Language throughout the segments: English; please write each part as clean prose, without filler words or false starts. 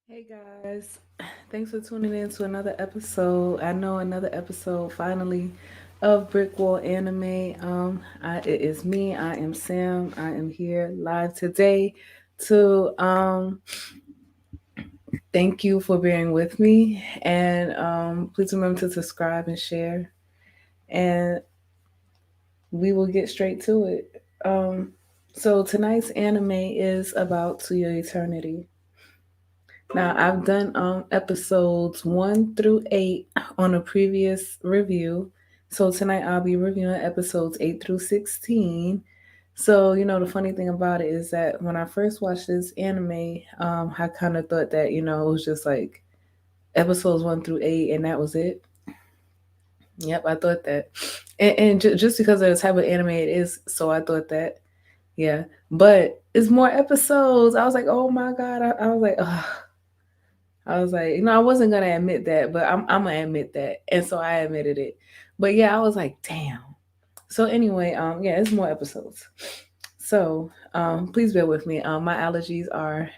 Hey guys, thanks for tuning in to another episode. I know another episode finally of BrickWall Anime. It is me. I am Sam. I am here live today to thank you for bearing with me, and please remember to subscribe and share. And we will get straight to it. So tonight's anime is about To Your Eternity. Now, I've done episodes 1 through 8 on a previous review. So tonight I'll be reviewing episodes 8 through 16. So, the funny thing about it is that when I first watched this anime, I kind of thought that, it was just like episodes 1 through 8 and that was it. Yep, I thought that. And just because of the type of anime it is, so I thought that. Yeah. But it's more episodes. I was like, oh my God. I was like, oh, I was like, I wasn't gonna admit that, but I'm gonna admit that, and so I admitted it. But yeah, I was like, damn. So anyway, yeah, it's more episodes. So please bear with me. My allergies are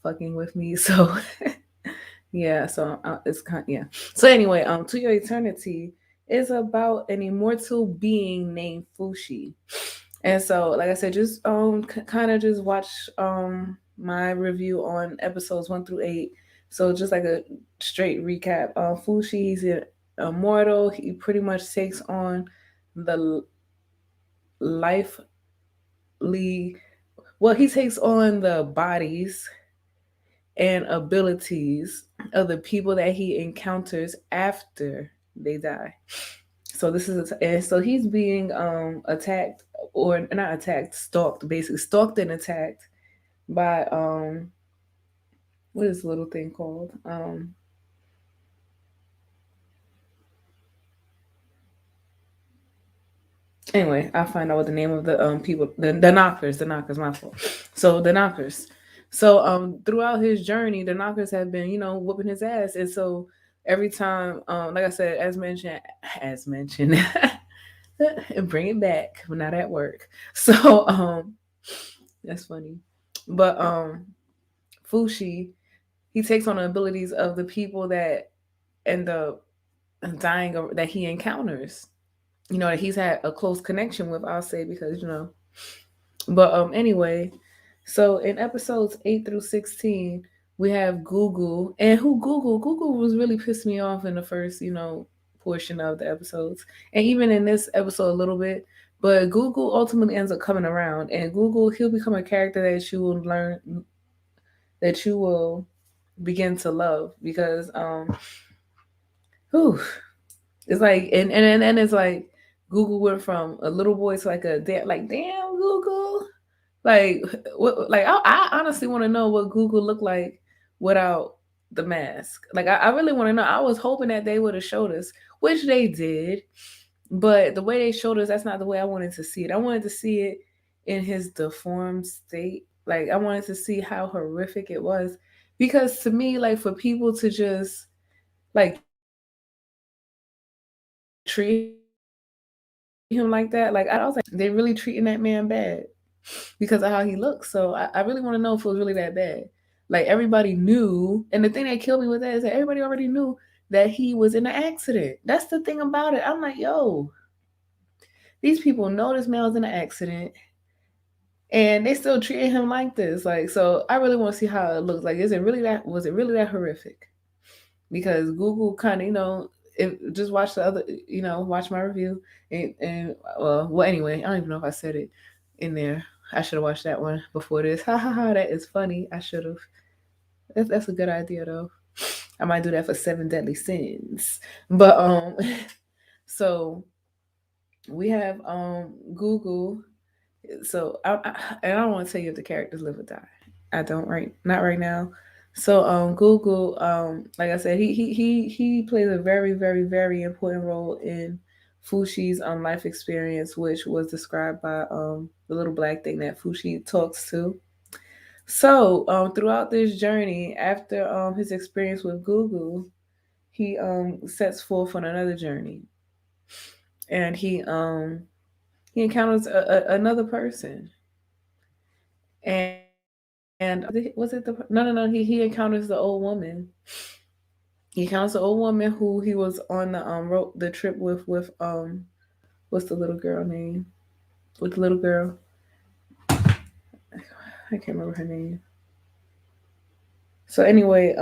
fucking with me, so yeah. So it's kind, yeah. So anyway, To Your Eternity is about an immortal being named Fushi. And so, like I said, just kind of just watch my review on episodes 1 through 8. So just like a straight recap. Fushi, he's an immortal. He pretty much takes on the lively. Well, he takes on the bodies and abilities of the people that he encounters after they die. So this is and so he's being attacked, or not attacked, stalked, basically stalked and attacked by what is the little thing called? Anyway, I'll find out what the name of the people, the knockers, my fault. So the knockers. So throughout his journey, the knockers have been, whooping his ass. And so every time, like I said, as mentioned, and bring it back. We're not at work. So that's funny. But Fushi, he takes on the abilities of the people that end up dying, or that he encounters. That he's had a close connection with, I'll say, because But anyway, so in episodes 8 through 16, we have GuGu, and who GuGu? GuGu was really pissed me off in the first, portion of the episodes, and even in this episode a little bit. But GuGu ultimately ends up coming around, and GuGu, he'll become a character that you will learn, that you will begin to love, because whew, it's like, and it's like Google went from a little boy to like a like, damn, Google, like what, like I honestly want to know what Google looked like without the mask. Like I really want to know. I was hoping that they would have showed us, which they did, but the way they showed us, that's not the way I wanted to see it. I wanted to see it in his deformed state. Like I wanted to see how horrific it was, because to me, like, for people to just like treat him like that, like I was like, they really treating that man bad because of how he looks. So I really want to know if it was really that bad. Like everybody knew, and the thing that killed me with that is that everybody already knew that he was in an accident. That's the thing about it. I'm like, yo, these people know this man was in an accident, and they still treated him like this. Like, so I really want to see how it looks. Like, is it really that? Was it really that horrific? Because Google kind of, just watch the other, watch my review, and well, anyway, I don't even know if I said it in there. I should have watched that one before this. Ha ha ha! That is funny. I should have. That's a good idea though. I might do that for Seven Deadly Sins. But so we have Google. So and I don't want to tell you if the characters live or die. I don't, right, not right now. So Google, like I said, he plays a very, very, very important role in Fushi's life experience, which was described by the little black thing that Fushi talks to. So throughout this journey, after his experience with Google, he sets forth on another journey, and he encounters another person, and was it the no, he encounters the old woman. He encounters the old woman who he was on the road the trip with what's the little girl name? With the little girl. I can't remember her name. So anyway,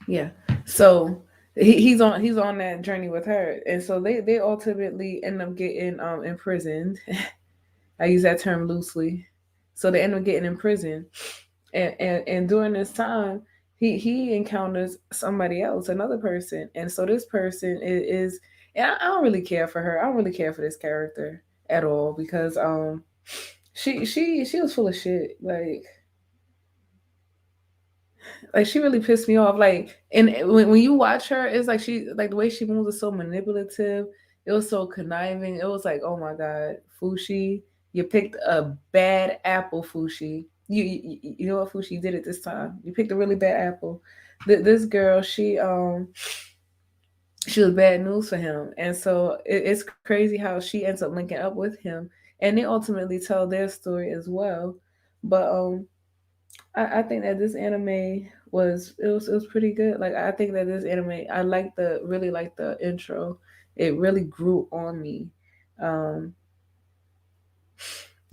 yeah. So he's on that journey with her, and so they ultimately end up getting imprisoned. I use that term loosely. So they end up getting imprisoned, and during this time, he encounters somebody else, another person, and so this person is and I don't really care for her. I don't really care for this character at all because she was full of shit. Like she really pissed me off. Like, and when you watch her, it's like she like the way she moves is so manipulative. It was so conniving. It was like, oh my god, Fushi, you picked a bad apple, Fushi. You know what Fushi did it this time? You picked a really bad apple. This girl, she was bad news for him, and so it's crazy how she ends up linking up with him, and they ultimately tell their story as well. But I think that this anime was pretty good. Like I think that this anime I like the really like the intro. It really grew on me. Um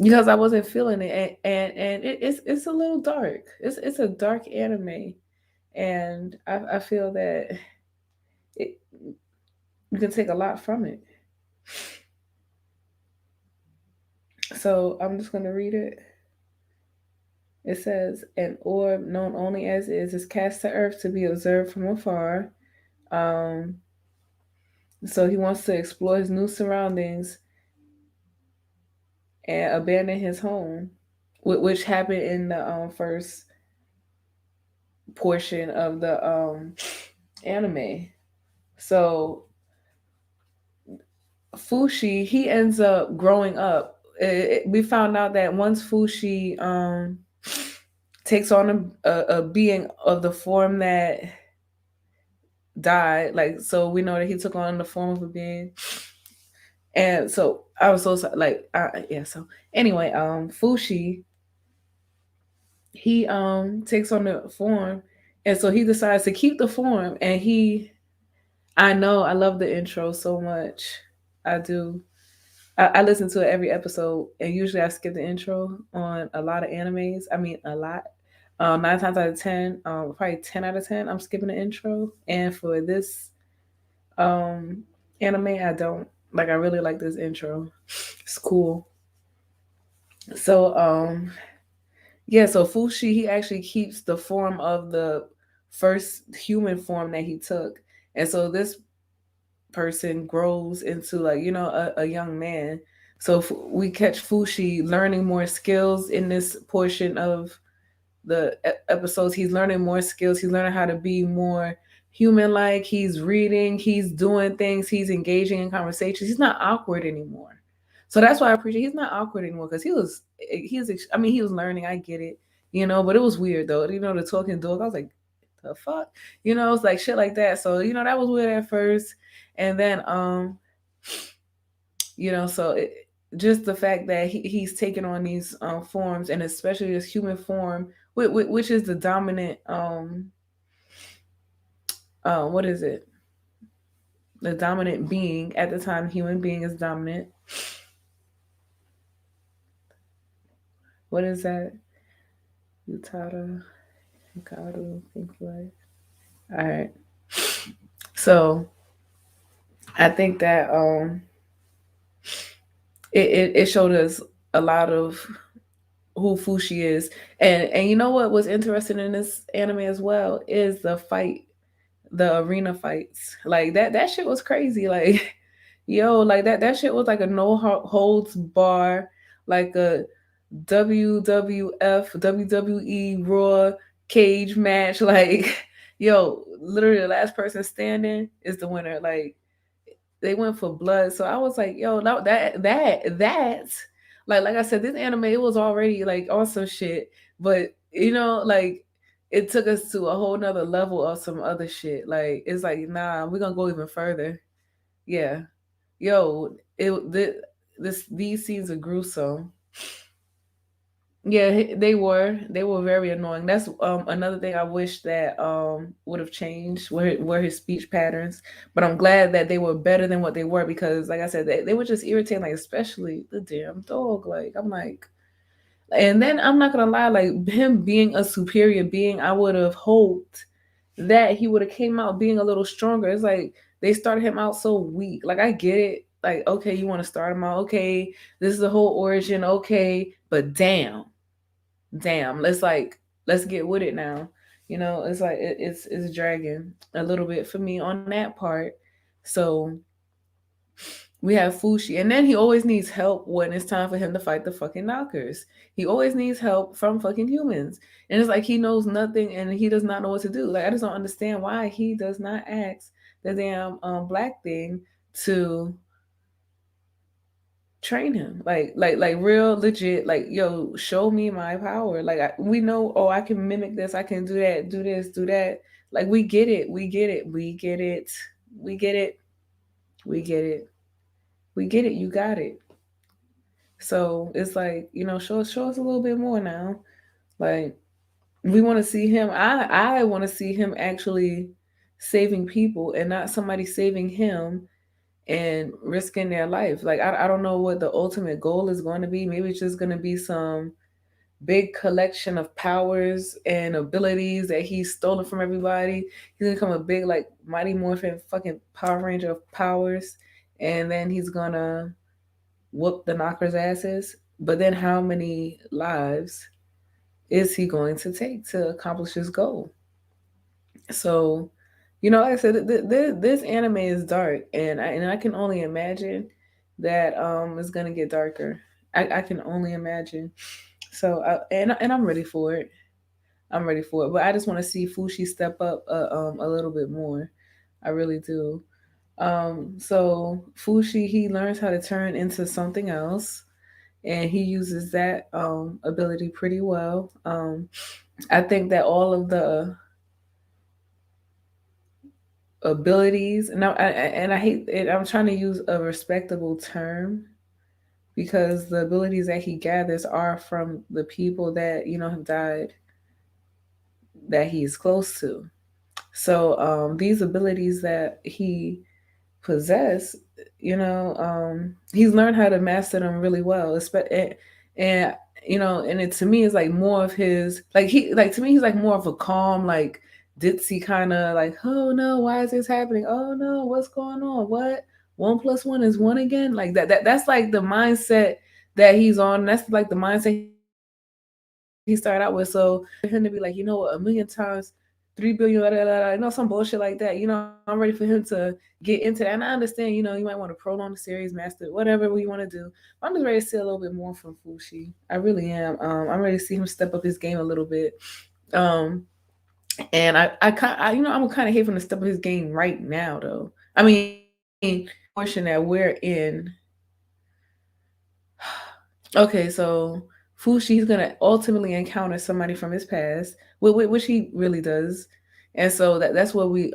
because I wasn't feeling it and it's a little dark. It's a dark anime and I feel that it you can take a lot from it. So I'm just gonna read it. It says an orb known only as is cast to earth to be observed from afar. Um So he wants to explore his new surroundings and abandon his home, which happened in the first portion of the anime. So Fushi, he ends up growing up. We found out that once Fushi takes on a being of the form that died, like so we know that he took on the form of a being. And so I was so like, yeah. So anyway, Fushi he takes on the form, and so he decides to keep the form. And I know I love the intro so much. I do. I listen to it every episode, and usually I skip the intro on a lot of animes. I mean, a lot. 9 times out of 10, probably 10 out of 10, I'm skipping the intro. And for this um anime, I don't like. I really like this intro. It's cool. So yeah, so Fushi he actually keeps the form of the first human form that he took. And so this person grows into like, a young man. So we catch Fushi learning more skills in this portion of the episodes. He's learning more skills. He's learning how to be more human like. He's reading, he's doing things, he's engaging in conversations. He's not awkward anymore. So that's why I appreciate he's not awkward anymore because I mean, he was learning. I get it, but it was weird though. The talking dog. I was like, the fuck, it's like shit like that. So that was weird at first, and then so just the fact that he's taking on these forms, and especially this human form, which is the dominant what is it? The dominant being at the time. Human being is dominant. What is that? Utada, Hikaru, think like. All right. So I think that it showed us a lot of who Fushi is, and you know what was interesting in this anime as well is the arena fights. Like that shit was crazy. Like yo, like that shit was like a no holds bar, like a WWF WWE Raw cage match. Like yo, literally the last person standing is the winner. Like they went for blood. So I was like, yo, no, that's like I said, this anime it was already like awesome shit, but like it took us to a whole nother level of some other shit. Like it's like, nah, we're gonna go even further. Yeah, yo, these scenes are gruesome. Yeah, they were very annoying. That's another thing I wish that would have changed were his speech patterns. But I'm glad that they were better than what they were because, like I said, they were just irritating. Like especially the damn dog. Like I'm like, and then I'm not gonna lie, like him being a superior being, I would have hoped that he would have came out being a little stronger. It's like they started him out so weak. Like I get it. Like okay, you want to start him out. Okay, this is the whole origin. Okay, but damn, let's get with it now. It's like it's dragging a little bit for me on that part. So we have Fushi, and then he always needs help when it's time for him to fight the fucking knockers. He always needs help from fucking humans, and it's like he knows nothing and he does not know what to do. Like I just don't understand why he does not ask the damn black thing to train him like real legit, like yo, show me my power. Like we know, oh, I can mimic this, I can do that, do this, do that. Like we get it, we get it, we get it, we get it, we get it, we get it, you got it. So it's like, show us a little bit more now. Like we want to see him. I want to see him actually saving people and not somebody saving him and risking their life. Like I don't know what the ultimate goal is going to be. Maybe it's just going to be some big collection of powers and abilities that he's stolen from everybody. He's gonna become a big like Mighty Morphin fucking Power Ranger of powers, and then he's gonna whoop the knockers' asses. But then how many lives is he going to take to accomplish his goal? So, like I said, this anime is dark, and I can only imagine that it's gonna get darker. I can only imagine. So, and I'm ready for it. I'm ready for it. But I just want to see Fushi step up a little bit more. I really do. So Fushi, he learns how to turn into something else, and he uses that ability pretty well. I think that all of the abilities, and I hate it. I'm trying to use a respectable term because the abilities that he gathers are from the people that have died that he's close to. So these abilities that he possess, he's learned how to master them really well. And and it to me is like more of his like to me he's like more of a calm, like ditzy kind of like, oh no, why is this happening? Oh no, what's going on? What? 1 plus 1 is 1 again? Like that's like the mindset that he's on. That's like the mindset he started out with. So for him to be like, a million times 3 billion, some bullshit like that. I'm ready for him to get into that. And I understand, you might want to prolong the series, master whatever we want to do. But I'm just ready to see a little bit more from Fushi. I really am. I'm ready to see him step up his game a little bit. Um, and I'm kind of hate him to step up his game right now, though. I mean, portion that we're in. Okay, so Fushi's gonna ultimately encounter somebody from his past, which he really does, and so that's where we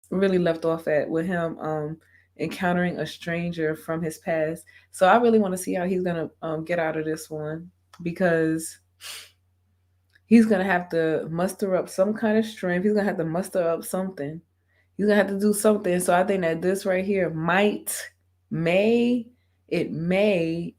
really left off at with him encountering a stranger from his past. So I really want to see how he's gonna get out of this one because he's gonna have to muster up some kind of strength. He's gonna have to muster up something. He's gonna have to do something. So I think that this right here may, it may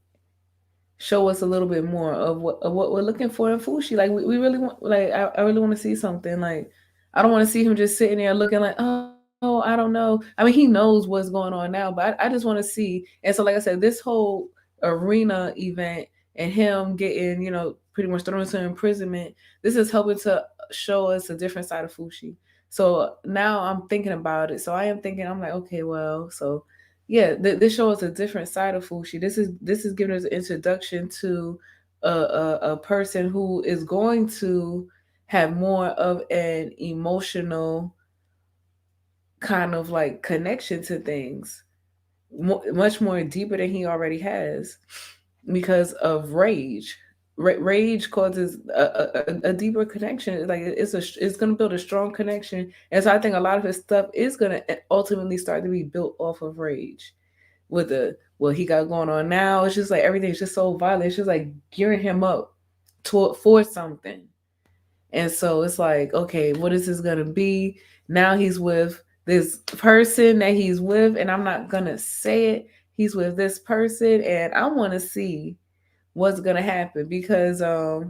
show us a little bit more of what we're looking for in Fushi. Like we really want, like I really want to see something. Like I don't want to see him just sitting there looking like, oh, I don't know. I mean, he knows what's going on now, but I just want to see. And so, like I said, this whole arena event and him getting, pretty much thrown into imprisonment, this is helping to show us a different side of Fushi. So now I'm thinking about it. So I am thinking, I'm like, okay, well, so yeah, this shows a different side of Fushi. This is giving us an introduction to a person who is going to have more of an emotional kind of like connection to things, much more deeper than he already has because of rage. Rage causes a deeper connection. Like it's gonna build a strong connection, and so I think a lot of his stuff is gonna ultimately start to be built off of rage with what he got going on now. It's just like everything's just so violent. It's just like gearing him up for something. And so it's like, okay, what is this gonna be? Now he's with this person that he's with, and I'm not gonna say it. He's with this person, and I want to see what's gonna happen because I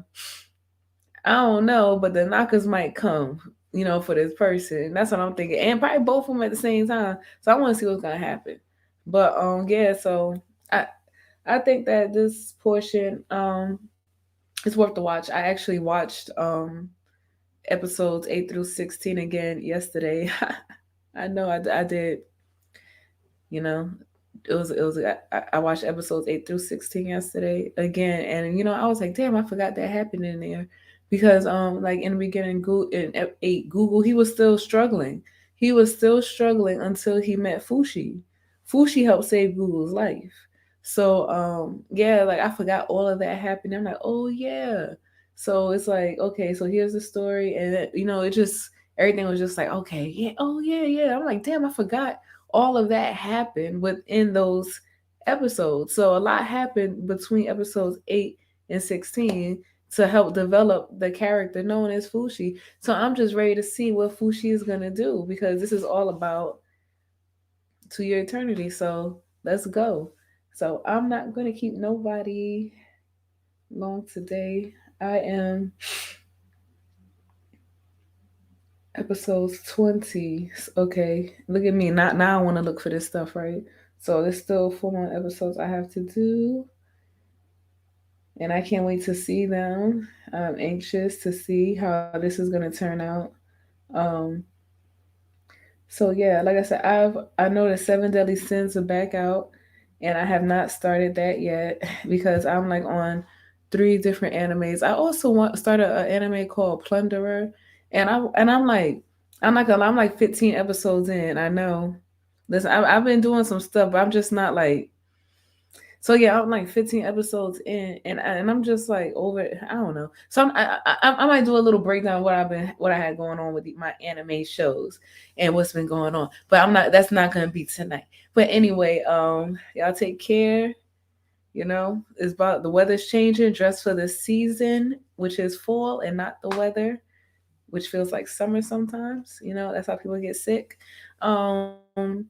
don't know, but the knockers might come, for this person. That's what I'm thinking, and probably both of them at the same time. So I want to see what's gonna happen. But yeah. So I think that this portion is worth the watch. I actually watched episodes 8 through 16 again yesterday. I know I did. You know, it was I watched episodes 8 through 16 yesterday again, and I was like, damn, I forgot that happened in there because like in the beginning, in GuGu, he was still struggling. He was still struggling until he met Fushi. Fushi helped save GuGu's life. So yeah, like I forgot all of that happened. I'm like, oh yeah. So it's like, okay, so here's the story, and it just everything was just like, okay, yeah, oh yeah, yeah. I'm like, damn, I forgot all of that happened within those episodes. So a lot happened between episodes 8 and 16 to help develop the character known as Fushi. So I'm just ready to see what Fushi is gonna do because this is all about To Your Eternity. So let's go. So I'm not gonna keep nobody long today. I am episodes 20. Okay, look at me. Not now I want to look for this stuff, right? So there's still 4 more episodes I have to do. And I can't wait to see them. I'm anxious to see how this is gonna turn out. Um so yeah, like I said, I know the Seven Deadly Sins are back out and I have not started that yet because I'm like on 3 different animes. I also started an anime called Plunderer, and I'm like, I'm not gonna lie, I'm like 15 episodes in. I know. Listen, I've been doing some stuff, but I'm just not like. So yeah, I'm like 15 episodes in, and I'm just like over. I don't know. So I might do a little breakdown of what I had going on with my anime shows and what's been going on. But I'm not. That's not gonna be tonight. But anyway, y'all take care. It's about the weather's changing. Dress for the season, which is fall, and not the weather, which feels like summer sometimes. That's how people get sick. Um,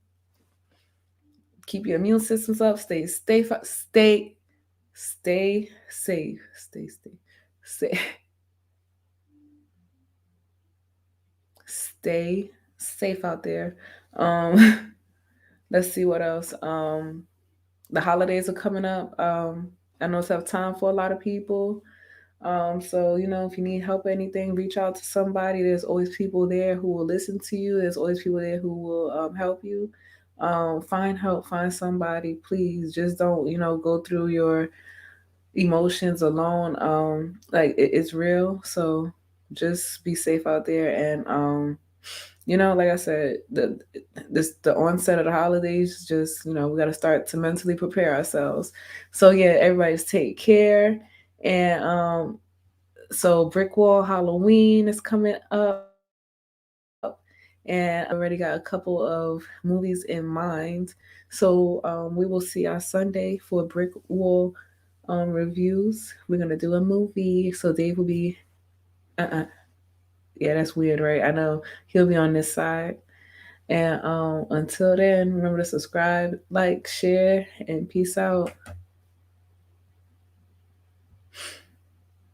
keep your immune systems up. Stay safe. Stay, stay safe out there. Um, let's see what else. The holidays are coming up. I know it's have time for a lot of people. So if you need help or anything, reach out to somebody. There's always people there who will listen to you. There's always people there who will help you. Find help, find somebody. Please just don't, go through your emotions alone. Like it's real. So just be safe out there. And like I said, the onset of the holidays, just we got to start to mentally prepare ourselves. So yeah, everybody's take care. And so BrickWall Halloween is coming up, and already got a couple of movies in mind. So we will see our Sunday for BrickWall reviews. We're gonna do a movie. So Dave will be. Yeah, that's weird, right? I know he'll be on this side. And until then, remember to subscribe, like, share, and peace out.